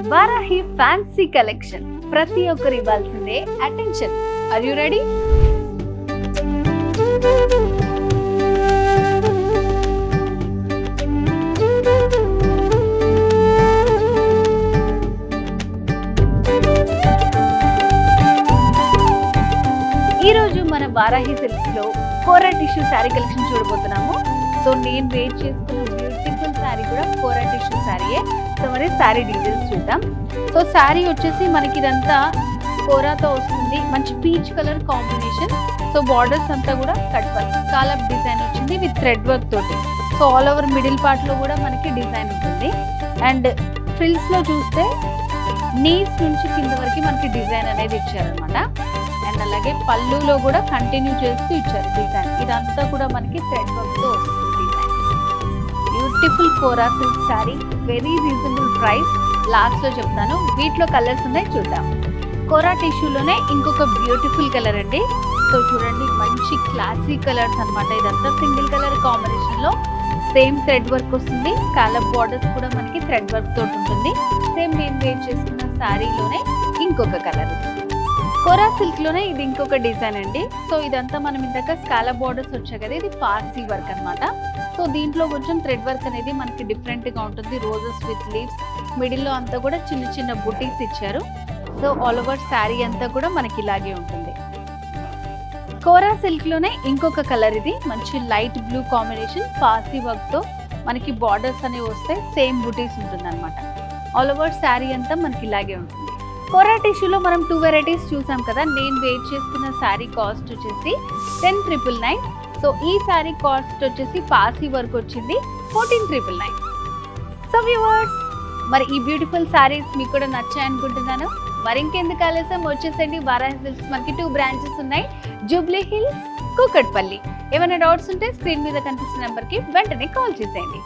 Varahi fancy collection ప్రతి ఒక్కరు ఇవ్వాల్సిందే అటెన్షన్. Are you ready? ఈ రోజు మన వారాహి సిల్క్స్ లో కోరా టిష్యూ శారీ కలెక్షన్ చూడబోతున్నాము. సో నేను వెయిట్ చేసుకున్న బ్యూటిఫుల్ శారీ కూడా కోరా టిష్యూ శారీయే. సో మరి శారీ డీటెయిల్స్ చూద్దాం. సో శారీ వచ్చేసి మనకి ఇదంతా కోరాతో వస్తుంది, మంచి peach colour combination. So borders అంతా కూడా కట్ వర్క్ స్కాలప్ డిజైన్ వచ్చింది విత్ థ్రెడ్ వర్క్ తోటి. So all over middle part లో కూడా మనకి డిజైన్ ఉంటుంది. అండ్ ఫ్రిల్స్ లో చూస్తే నీస్ నుంచి కింద వరకు మనకి డిజైన్ అనేది ఇచ్చారనమాట. అండ్ అలాగే పళ్ళులో కూడా కంటిన్యూ చేస్తూ ఇచ్చారు డిజైన్. ఇదంతా కూడా మనకి థ్రెడ్ వర్క్ తో వస్తుంది design. Beautiful kora silk saree, very reasonable price. Last లో చెప్తాను. వీటిలో కలర్స్ ఉన్నాయి, చూద్దాం. కోరా టిష్యూలోనే ఇంకొక బ్యూటిఫుల్ కలర్ అండి. సో చూడండి, మంచి క్లాసీ కలర్స్ అన్నమాట. ఇదంతా సింగిల్ కలర్ కాంబినేషన్ లో సేమ్ థ్రెడ్ వర్క్ వస్తుంది. కాలప్ బార్డర్స్ కూడా మనకి థ్రెడ్ వర్క్ తోటి ఉంటుంది. సేమ్ నేను వేర్ చేసుకున్న శారీలోనే ఇంకొక కలర్. కోరా సిల్క్ లోనే ఇది ఇంకొక డిజైన్ అండి. సో ఇదంతా మనం ఇందాక స్కాలప్ బార్డర్స్ వచ్చాయి కదా, ఇది పార్సీ వర్క్ అన్నమాట. సో దీంట్లో కొంచెం థ్రెడ్ వర్క్ అనేది మనకి డిఫరెంట్ గా ఉంటుంది. రోజెస్ విత్ లీవ్స్, మిడిల్ లో అంతా కూడా చిన్న చిన్న బుటీస్ ఇచ్చారు. సో ఆల్ ఓవర్ శారీ అంతా కూడా మనకి ఇలాగే ఉంటుంది. కోరా సిల్క్ లోనే ఇంకొక కలర్, ఇది మంచి light blue combination. Parsi work తో మనకి బార్డర్స్ అనేవి వస్తే సేమ్ బుటీస్ ఉంటుంది అనమాట. ఆల్ ఓవర్ శారీ అంతా మనకి ఇలాగే ఉంటుంది. కోరా టిష్యూలో మనం 2 వెరైటీస్ చూసాం కదా. నేను వెయిట్ చేసుకున్న శారీ కాస్ట్ వచ్చేసి 10,999. సో ఈ శారీ కాస్ట్ వచ్చేసి పార్సీ వర్క్ వచ్చింది 14,999. సో వ్యూవర్స్, మరి ఈ బ్యూటిఫుల్ శారీస్ మీకు కూడా నచ్చాయి అనుకుంటున్నాను. మరి ఇంకెందుకు ఆలస్యం, వచ్చేసండి. వారాహి సిల్క్స్ మనకి 2 బ్రాంచెస్ ఉన్నాయి, జూబ్లీ హిల్స్, కూకట్పల్లి. ఏమైనా డౌట్స్ ఉంటే స్క్రీన్ మీద కనిపిస్తున్న నెంబర్కి వెంటనే కాల్ చేసేయండి.